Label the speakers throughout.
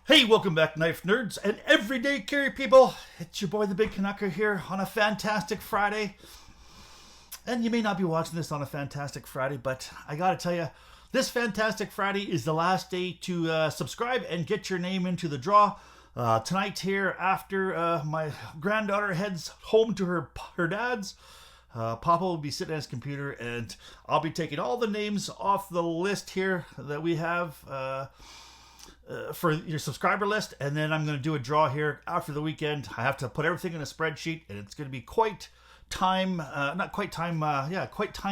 Speaker 1: Hey, welcome back, knife nerds and everyday carry people. It's your boy, the Big Canucker, here on a fantastic Friday. And you may not be watching this on a fantastic Friday, but I gotta tell you, this fantastic Friday is the last day to subscribe and get your name into the draw. Tonight here, after my granddaughter heads home to her dad's, Papa will be sitting at his computer, and I'll be taking all the names off the list here that we have for your subscriber list, and then I'm going to do a draw here after the weekend. I have to put everything in a spreadsheet, and it's going to be quite time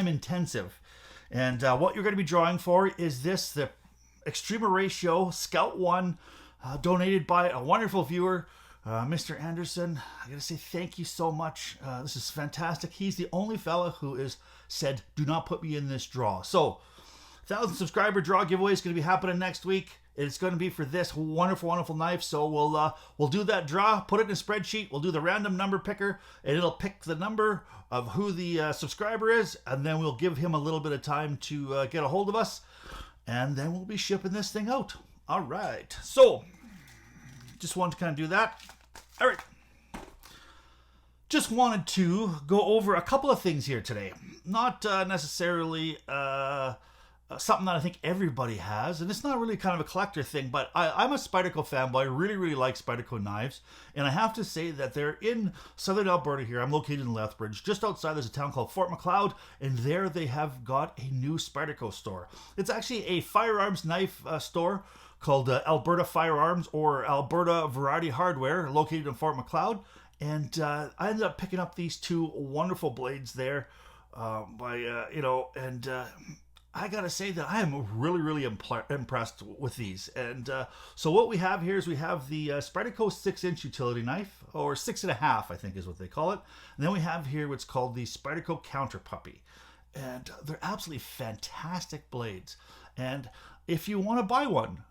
Speaker 1: intensive. And what you're going to be drawing for is the Extrema Ratio Scout 1, donated by a wonderful viewer, Mr. Anderson. I gotta say thank you so much. This is fantastic. He's the only fella who has said, do not put me in this draw. So 1,000 subscriber draw giveaway is going to be happening next week. It's going to be for this wonderful knife. So we'll do that draw, put it in a spreadsheet. We'll do the random number picker, and it'll pick the number of who the subscriber is, and then we'll give him a little bit of time to get a hold of us, and then we'll be shipping this thing out. All right. So just wanted to kind of do that. All right. Just wanted to go over a couple of things here today. Not necessarily something that I think everybody has, and it's not really kind of a collector thing, but I'm a Spyderco fanboy. I really like Spyderco knives, and I have to say that they're in southern Alberta here. I'm located in Lethbridge. Just outside there's a town called Fort Macleod, and there they have got a new Spyderco store. It's actually a firearms knife store called Alberta Firearms, or Alberta Variety Hardware, located in Fort Macleod. And I ended up picking up these two wonderful blades there I gotta say that I am really impressed with these. And so what we have here is we have the Spyderco 6-inch utility knife, or 6.5, I think is what they call it. And then we have here what's called the Spyderco Counter Puppy. And they're absolutely fantastic blades. And if you want to buy one,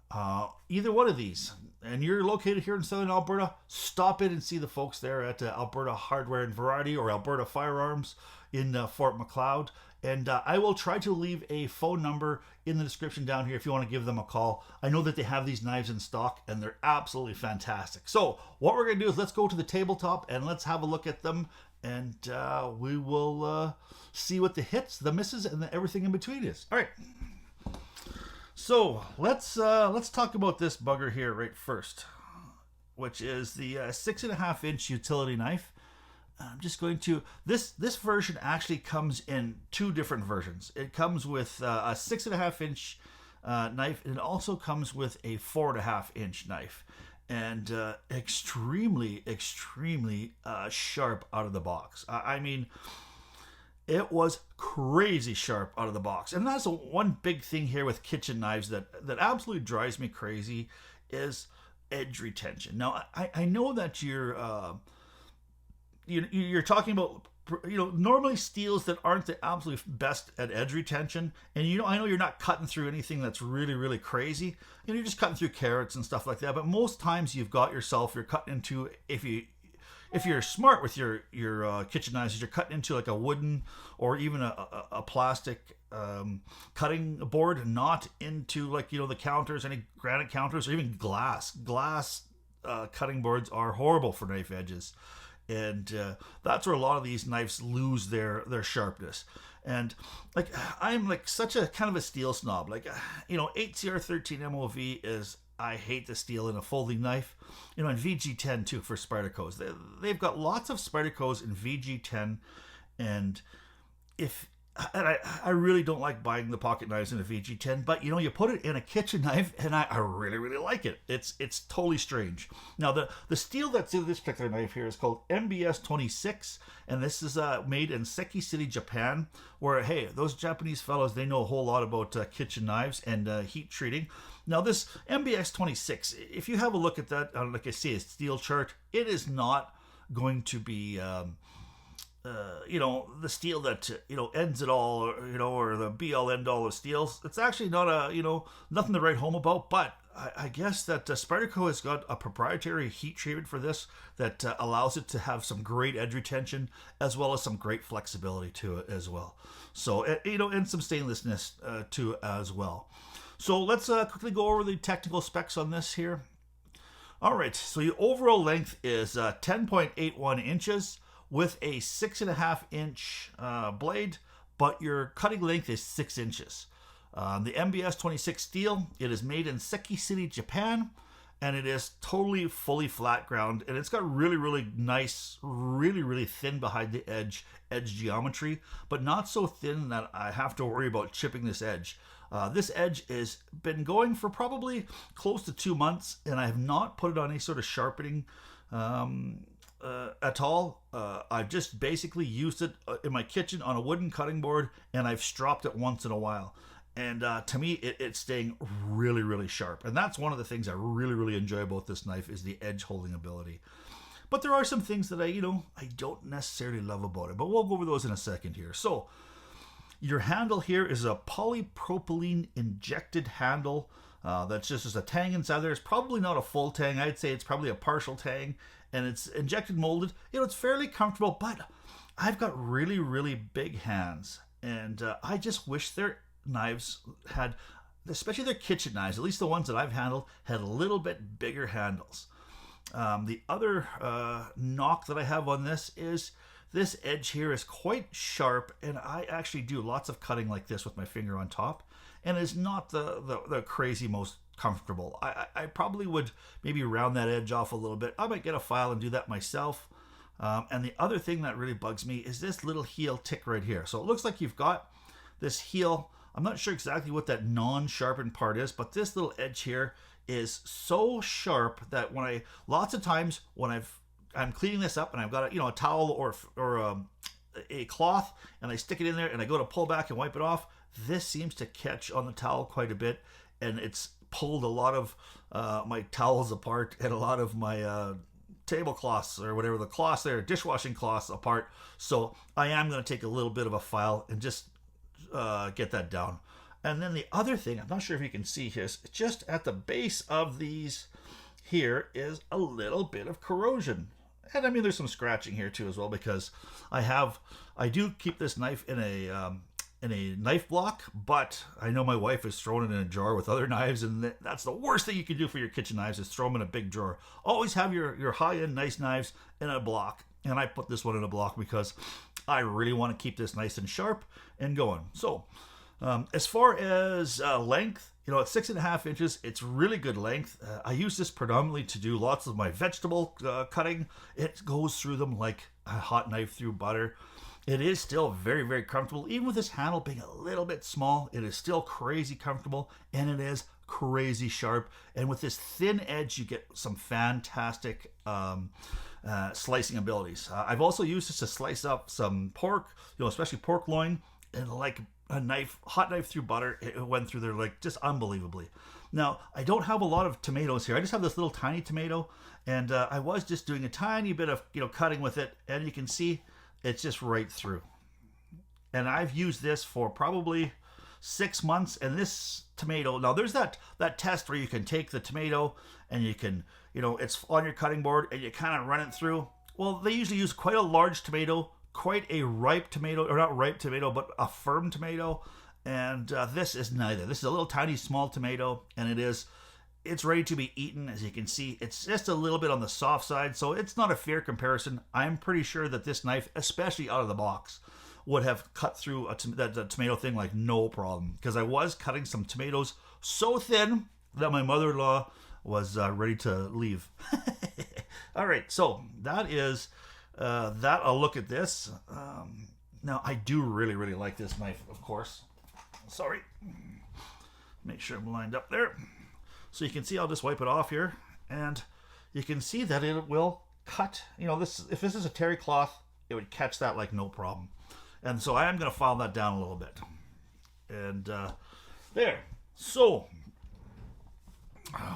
Speaker 1: either one of these, and you're located here in southern Alberta, stop in and see the folks there at Alberta Hardware and Variety, or Alberta Firearms in Fort Macleod. And I will try to leave a phone number in the description down here if you want to give them a call. I know that they have these knives in stock, and they're absolutely fantastic. So what we're going to do is let's go to the tabletop and let's have a look at them, and we will see what the hits, the misses, and everything in between is. All right. So let's talk about this bugger here right first, which is the 6.5-inch utility knife. I'm just going to, this version actually comes in two different versions. It comes with a 6.5-inch knife, and it also comes with a 4.5-inch knife, and extremely sharp out of the box. I mean, it was crazy sharp out of the box. And that's one big thing here with kitchen knives that absolutely drives me crazy, is edge retention. Now, I know that you're talking about, normally steels that aren't the absolute best at edge retention. And I know you're not cutting through anything that's really crazy. You're just cutting through carrots and stuff like that. But most times you're cutting into, if you're smart with your kitchen knives, you're cutting into like a wooden or even a plastic cutting board, not into like the counters, any granite counters, or even glass. Cutting boards are horrible for knife edges. And that's where a lot of these knives lose their sharpness. And like, I'm like such a kind of a steel snob. Like, 8CR13 MOV is, I hate the steel in a folding knife. And VG10 too for Spydercos. They've got lots of Spydercos in VG10, and I really don't like buying the pocket knives in a VG10, but you put it in a kitchen knife, and I really like it. It's totally strange. Now the steel that's in this particular knife here is called MBS 26, and this is made in Seki City, Japan, where, hey, those Japanese fellows, they know a whole lot about kitchen knives and heat treating. Now this MBS 26, if you have a look at that, like I say, a steel chart, it is not going to be the steel that ends it all, or the be all end all of steels. It's actually not nothing to write home about. But I guess that Spyderco has got a proprietary heat treatment for this that allows it to have some great edge retention, as well as some great flexibility to it as well. So and some stainlessness too as well. So let's quickly go over the technical specs on this here. All right, so your overall length is 10.81 inches with a 6.5 inch blade, but your cutting length is 6 inches. The MBS 26 steel, it is made in Seki City, Japan, and it is totally fully flat ground, and it's got really, really nice, really, really thin behind the edge geometry, but not so thin that I have to worry about chipping this edge. This edge has been going for probably close to 2 months, and I have not put it on any sort of sharpening at all. I've just basically used it in my kitchen on a wooden cutting board, and I've stropped it once in a while. And to me, it's staying really, really sharp. And that's one of the things I really, really enjoy about this knife is the edge holding ability. But there are some things that I don't necessarily love about it. But we'll go over those in a second here. So your handle here is a polypropylene injected handle. That's just a tang inside there. It's probably not a full tang. I'd say it's probably a partial tang. And it's injected molded. It's fairly comfortable. But I've got really, really big hands. And I just wish knives had, especially their kitchen knives, at least the ones that I've handled, had a little bit bigger handles. The other knock that I have on this is this edge here is quite sharp, and I actually do lots of cutting like this with my finger on top, and it's not the crazy most comfortable. I probably would maybe round that edge off a little bit. I might get a file and do that myself. And the other thing that really bugs me is this little heel tick right here. So it looks like you've got this heel. I'm not sure exactly what that non-sharpened part is, but this little edge here is so sharp that lots of times when I'm cleaning this up and I've got a towel or a cloth and I stick it in there and I go to pull back and wipe it off, this seems to catch on the towel quite a bit, and it's pulled a lot of my towels apart and a lot of my tablecloths or whatever the cloths there, dishwashing cloths apart. So I am going to take a little bit of a file and just get that down. And then the other thing, I'm not sure if you can see here, is just at the base of these here is a little bit of corrosion. And I mean, there's some scratching here too as well, because I do keep this knife in a knife block, but I know my wife has thrown it in a jar with other knives, and that's the worst thing you can do for your kitchen knives is throw them in a big drawer. Always have your high-end nice knives in a block, and I put this one in a block because I really want to keep this nice and sharp and going. So as far as length, it's 6.5 inches. It's really good length. I use this predominantly to do lots of my vegetable cutting. It goes through them like a hot knife through butter. It is still very, very comfortable. Even with this handle being a little bit small, it is still crazy comfortable, and it is crazy sharp. And with this thin edge, you get some fantastic slicing abilities. I've also used this to slice up some pork, especially pork loin, and like a hot knife through butter, it went through there like just unbelievably. Now, I don't have a lot of tomatoes here. I just have this little tiny tomato, and I was just doing a tiny bit of cutting with it, and you can see it's just right through. And I've used this for probably 6 months, and this tomato, now there's that test where you can take the tomato and you can, it's on your cutting board and you kind of run it through. Well, they usually use quite a large tomato, quite a ripe tomato, or not ripe tomato, but a firm tomato. And this is neither. This is a little tiny small tomato, and it's ready to be eaten. As you can see, it's just a little bit on the soft side, so it's not a fair comparison. I'm pretty sure that this knife, especially out of the box, would have cut through that tomato thing like no problem, because I was cutting some tomatoes so thin that my mother-in-law was ready to leave. All right, so that is that. I'll look at this. Now, I do really, really like this knife, of course. Sorry. Make sure I'm lined up there. So you can see, I'll just wipe it off here, and you can see that it will cut. If this is a terry cloth, it would catch that like no problem. And so I am going to file that down a little bit. And there. So,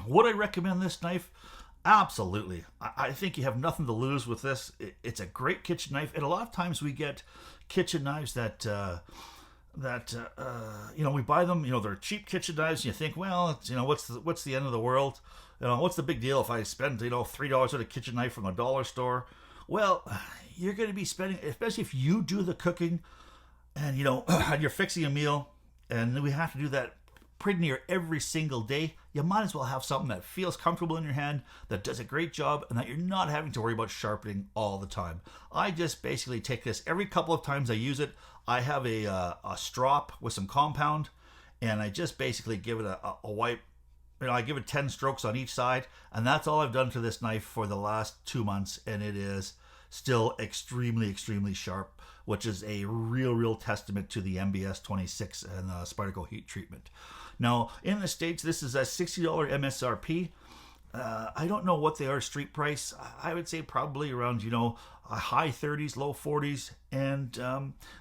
Speaker 1: would I recommend this knife? Absolutely. I think you have nothing to lose with this. It's a great kitchen knife. And a lot of times we get kitchen knives that we buy them, they're cheap kitchen knives, and you think, well, what's the end of the world? What's the big deal if I spend, $3 on a kitchen knife from a dollar store? Well, you're going to be spending, especially if you do the cooking and, and you're fixing a meal, and we have to do that pretty near every single day, you might as well have something that feels comfortable in your hand, that does a great job, and that you're not having to worry about sharpening all the time. I just basically take this every couple of times I use it. I have a strop with some compound, and I just basically give it a wipe. I give it 10 strokes on each side, and that's all I've done to this knife for the last 2 months, and it is still extremely, extremely sharp, which is a real testament to the MBS 26 and Spyderco heat treatment. Now, in the States, this is a $60 MSRP. I don't know what they are street price. I would say probably around, high 30s, low 40s. And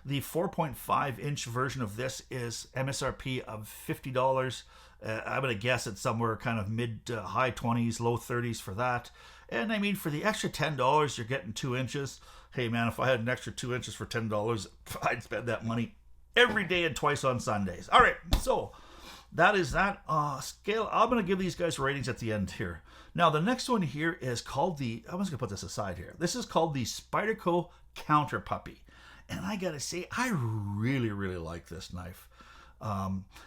Speaker 1: the 4.5 inch version of this is MSRP of $50. I'm going to guess it's somewhere kind of mid to high 20s, low 30s for that. And I mean, for the extra $10, you're getting 2 inches. Hey man, if I had an extra 2 inches for $10, I'd spend that money every day and twice on Sundays. All right, so that is that scale. I'm going to give these guys ratings at the end here. Now, the next one here is called I'm just going to put this aside here. This is called the Spyderco Counter Puppy. And I got to say, I really like this knife.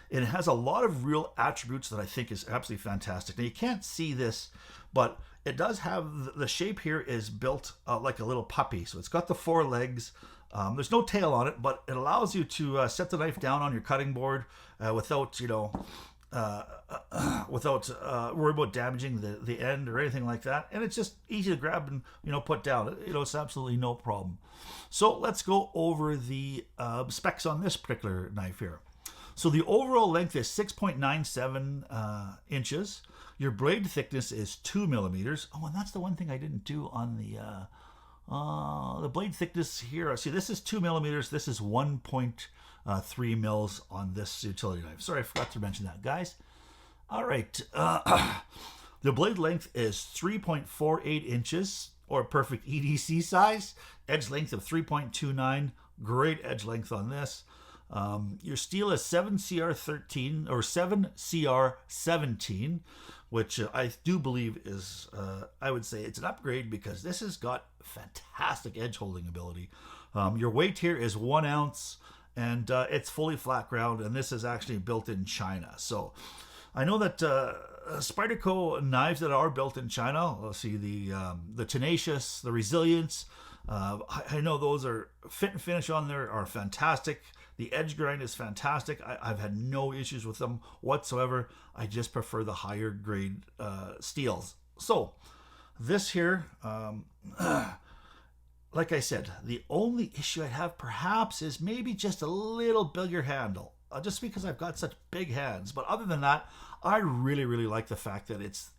Speaker 1: It has a lot of real attributes that I think is absolutely fantastic. Now, you can't see this, but it does have, the shape here is built like a little puppy. So it's got the 4 legs. There's no tail on it, but it allows you to set the knife down on your cutting board without worry about damaging the end or anything like that. And it's just easy to grab and put down. It's absolutely no problem. So let's go over the specs on this particular knife here. So the overall length is 6.97 inches. Your blade thickness is 2 millimeters. Oh, and that's the one thing I didn't do on the blade thickness here. See, this is 2 millimeters. This is 1.3 mils on this utility knife. Sorry, I forgot to mention that, guys. All right. The blade length is 3.48 inches, or perfect EDC size. Edge length of 3.29. Great edge length on this. Your steel is 7CR13 or 7CR17, which I do believe is, I would say it's an upgrade because this has got fantastic edge holding ability. Your weight here is 1 ounce, and it's fully flat ground, and this is actually built in China. So I know that Spyderco knives that are built in China, let's see, the Tenacious, the Resilience, I know those are fit and finish on there are fantastic. The edge grind is fantastic. I've had no issues with them whatsoever. I just prefer the higher grade steels. So this here, like I said, the only issue I have perhaps is maybe just a little bigger handle, just because I've got such big hands. But other than that, I really like the fact that it's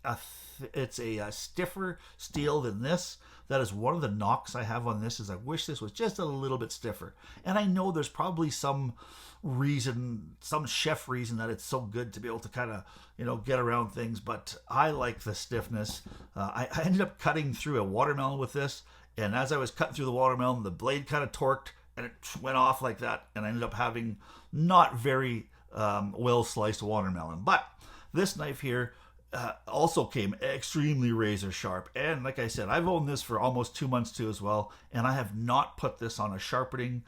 Speaker 1: a stiffer steel than this. That is one of the knocks I have on this, is I wish this was just a little bit stiffer. And I know there's probably some reason, some chef reason that it's so good to be able to kind of, get around things. But I like the stiffness. I ended up cutting through a watermelon with this. And as I was cutting through the watermelon, the blade kind of torqued and it went off like that. And I ended up having not very well sliced watermelon. But this knife here also came extremely razor sharp, and like I said, I've owned this for almost 2 months too as well, and I have not put this on a sharpening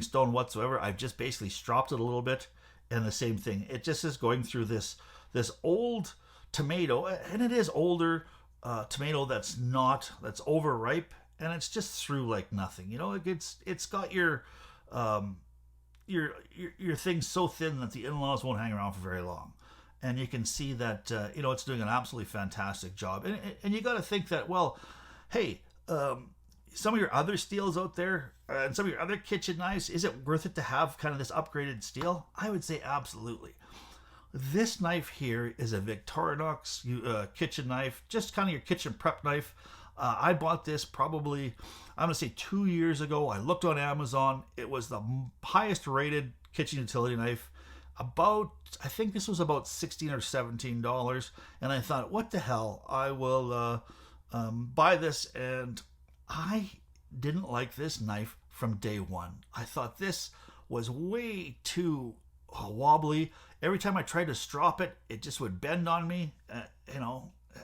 Speaker 1: stone whatsoever. I've just basically stropped it a little bit, and the same thing. It just is going through this old tomato, and it is older tomato that's overripe, and it's just through like nothing. It's got your thing's so thin that the in-laws won't hang around for very long. And you can see that, it's doing an absolutely fantastic job. And you got to think that, well, hey, some of your other steels out there and some of your other kitchen knives, is it worth it to have kind of this upgraded steel? I would say absolutely. This knife here is a Victorinox kitchen knife, just kind of your kitchen prep knife. I bought this probably, I'm going to say 2 years ago. I looked on Amazon. It was the highest rated kitchen utility knife. I think this was about $16 or $17. And I thought, what the hell? I will buy this. And I didn't like this knife from day one. I thought this was way too wobbly. Every time I tried to strop it, it just would bend on me.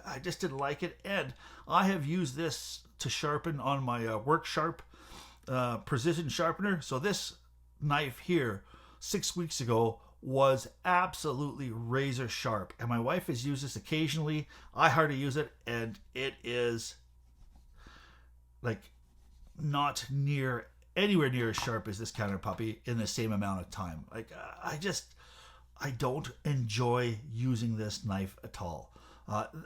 Speaker 1: I just didn't like it. And I have used this to sharpen on my Work Sharp precision sharpener. So this knife here 6 weeks ago was absolutely razor sharp. And my wife has used this occasionally. I hardly use it, and it is like not anywhere near as sharp as this counter puppy in the same amount of time. Like I don't enjoy using this knife at all.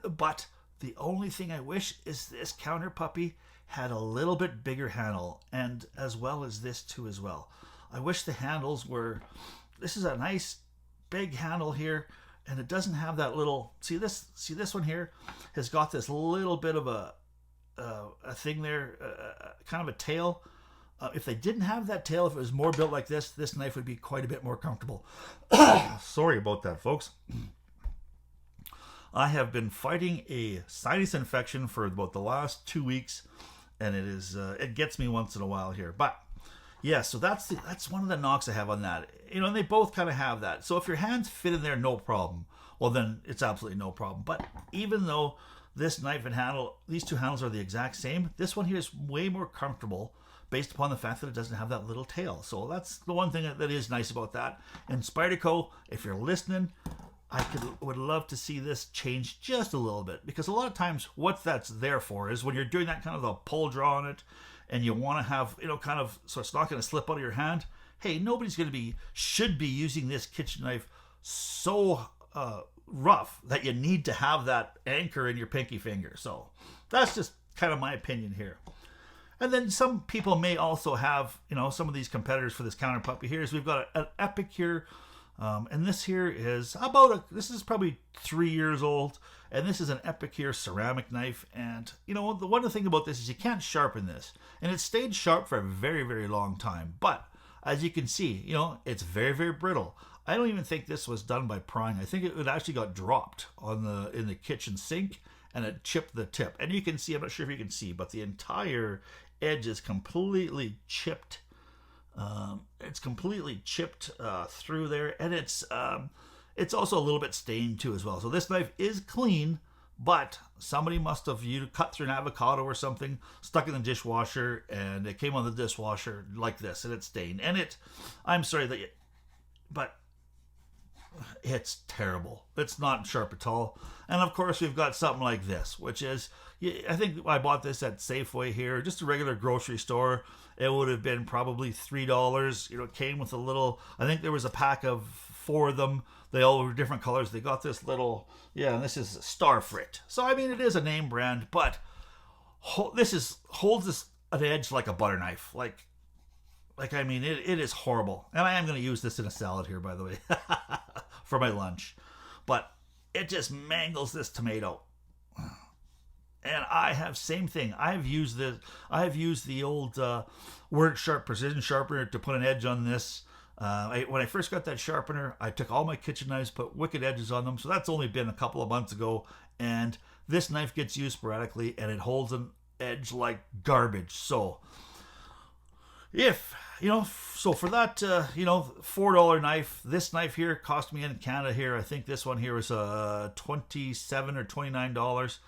Speaker 1: But the only thing I wish is this counter puppy had a little bit bigger handle, and as well as this too as well. I wish the handles were, this is a nice big handle here, and it doesn't have that little, see this one here has got this little bit of a thing there, kind of a tail. If they didn't have that tail, if it was more built like this knife would be quite a bit more comfortable. Sorry about that, folks. I have been fighting a sinus infection for about the last 2 weeks, and it gets me once in a while here. But yeah, so that's one of the knocks I have on that. And they both kind of have that. So if your hands fit in there, no problem. Well, then it's absolutely no problem. But even though this knife and handle, these two handles are the exact same, this one here is way more comfortable based upon the fact that it doesn't have that little tail. So that's the one thing that is nice about that. And Spyderco, if you're listening, would love to see this change just a little bit, because a lot of times what that's there for is when you're doing that kind of a pull draw on it, and you want to have, kind of, so it's not going to slip out of your hand. Hey, nobody's should be using this kitchen knife so rough that you need to have that anchor in your pinky finger. So that's just kind of my opinion here. And then some people may also have, some of these competitors for this counter puppy here is we've got an Epicure, and this here is this is probably 3 years old, and this is an Epicure ceramic knife. And the one thing about this is you can't sharpen this, and it stayed sharp for a very, very long time. But as you can see, it's very, very brittle. I don't even think this was done by prying. I think it actually got dropped in the kitchen sink, and it chipped the tip. And you can see, I'm not sure if you can see, but the entire edge is completely chipped. It's completely chipped through there, and it's also a little bit stained too as well. So this knife is clean, but somebody must have cut through an avocado or something, stuck in the dishwasher, and it came on the dishwasher like this, and it's stained. And I'm sorry but it's terrible. It's not sharp at all. And of course we've got something like this, which is, I think I bought this at Safeway here, just a regular grocery store. It would have been probably $3. It came with a little, I think there was a pack of 4 of them. They all were different colors. They got this little, and this is Starfrit. So I mean, it is a name brand, but holds this an edge like a butter knife. I mean, it is horrible. And I am going to use this in a salad here, by the way, for my lunch. But it just mangles this tomato. And I have same thing. I have used the old Word Sharp precision sharpener to put an edge on this. When I first got that sharpener, I took all my kitchen knives, put wicked edges on them. So that's only been a couple of months ago. And this knife gets used sporadically, and it holds an edge like garbage. So so for that, $4 knife, this knife here cost me in Canada here, I think this one here was $27 or $29.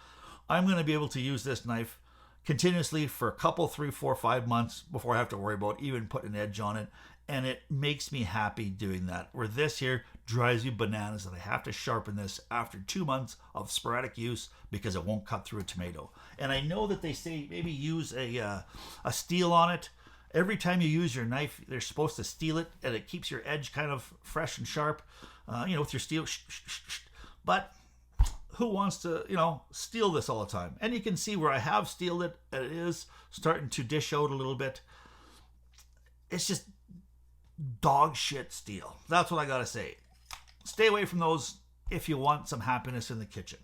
Speaker 1: I'm going to be able to use this knife continuously for a couple, 3, 4, 5 months before I have to worry about even putting an edge on it. And it makes me happy doing that. Where this here drives me bananas that I have to sharpen this after 2 months of sporadic use because it won't cut through a tomato. And I know that they say maybe use a steel on it. Every time you use your knife, they're supposed to steel it, and it keeps your edge kind of fresh and sharp, with your steel. But who wants to, steel this all the time? And you can see where I have steeled it, and it is starting to dish out a little bit. It's just dog shit steel. That's what I gotta say. Stay away from those if you want some happiness in the kitchen.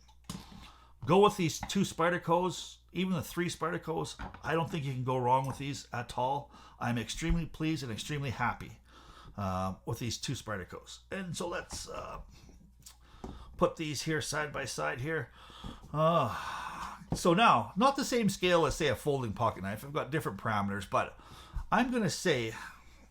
Speaker 1: Go with these 2 Spydercos, even the 3 Spydercos. I don't think you can go wrong with these at all. I'm extremely pleased and extremely happy with these 2 Spydercos. And so let's put these here side by side here. So now, not the same scale as, say, a folding pocket knife. I've got different parameters, but I'm going to say,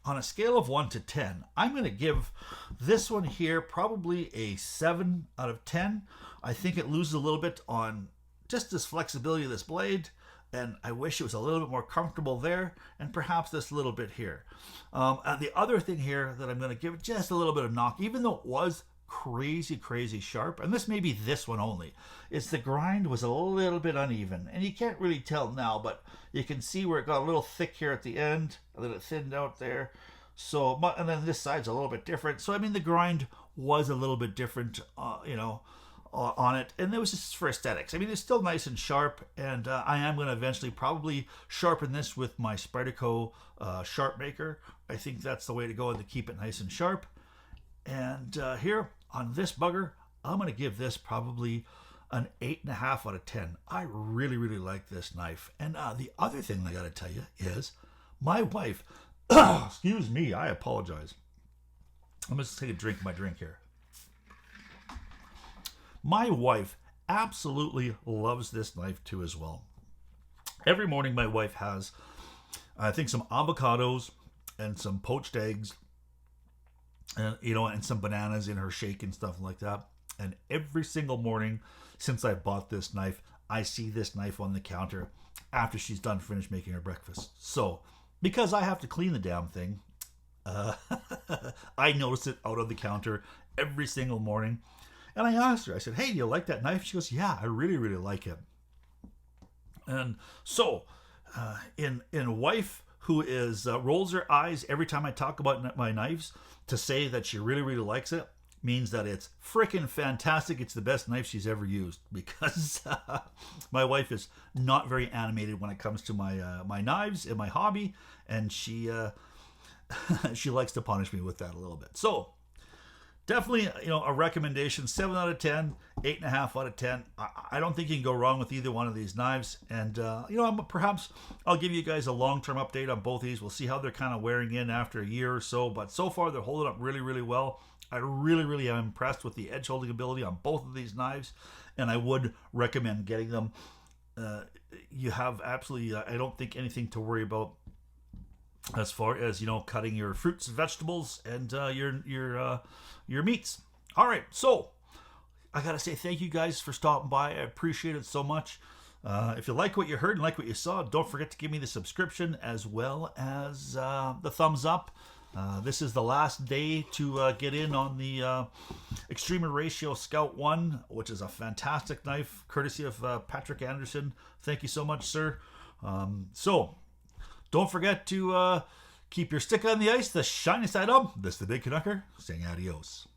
Speaker 1: on a scale of 1 to 10, I'm going to give this one here probably a 7 out of 10. I think it loses a little bit on just this flexibility of this blade. and I wish it was a little bit more comfortable there, and perhaps this little bit here. And the other thing here that I'm going to give it just a little bit of knock, even though it was crazy sharp, and this may be this one only, is the grind was a little bit uneven, and you can't really tell now, but you can see where it got a little thick here at the end, and then it thinned out there. So, and then this side's a little bit different. So, I mean, the grind was a little bit different, on it, and it was just for aesthetics. I mean, it's still nice and sharp, and I am going to eventually probably sharpen this with my Spyderco sharp maker. I think that's the way to go to keep it nice and sharp. And here on this bugger, I'm going to give this probably an 8.5 out of 10. I really like this knife. And the other thing I got to tell you is my wife, excuse me, I apologize. I'm just take a drink of my drink here. My wife absolutely loves this knife too as well. Every morning my wife has, I think, some avocados and some poached eggs and and some bananas in her shake and stuff like that. And every single morning since I bought this knife, I see this knife on the counter after she's finished making her breakfast. So, because I have to clean the damn thing, I notice it out on the counter every single morning. And I asked her, I said, hey, do you like that knife? She goes, yeah, I really like it. And so, in wife who is rolls her eyes every time I talk about my knives, to say that she really likes it means that it's freaking fantastic. It's the best knife she's ever used, because my wife is not very animated when it comes to my knives and my hobby, and she she likes to punish me with that a little bit. So definitely, a recommendation, 7 out of 10, 8.5 out of 10. I don't think you can go wrong with either one of these knives. And, perhaps I'll give you guys a long-term update on both of these. We'll see how they're kind of wearing in after a year or so. But so far, they're holding up really well. I really am impressed with the edge holding ability on both of these knives. And I would recommend getting them. You have absolutely, I don't think, anything to worry about as far as cutting your fruits and vegetables and your meats. All right, so I gotta say thank you guys for stopping by. I appreciate it so much. If you like what you heard and like what you saw, don't forget to give me the subscription as well as the thumbs up. This is the last day to get in on the Extreme Ratio Scout 1, which is a fantastic knife courtesy of Patrick Anderson. Thank you so much, sir. So don't forget to keep your stick on the ice, the shiny side up. This is the Big Canucker saying adios.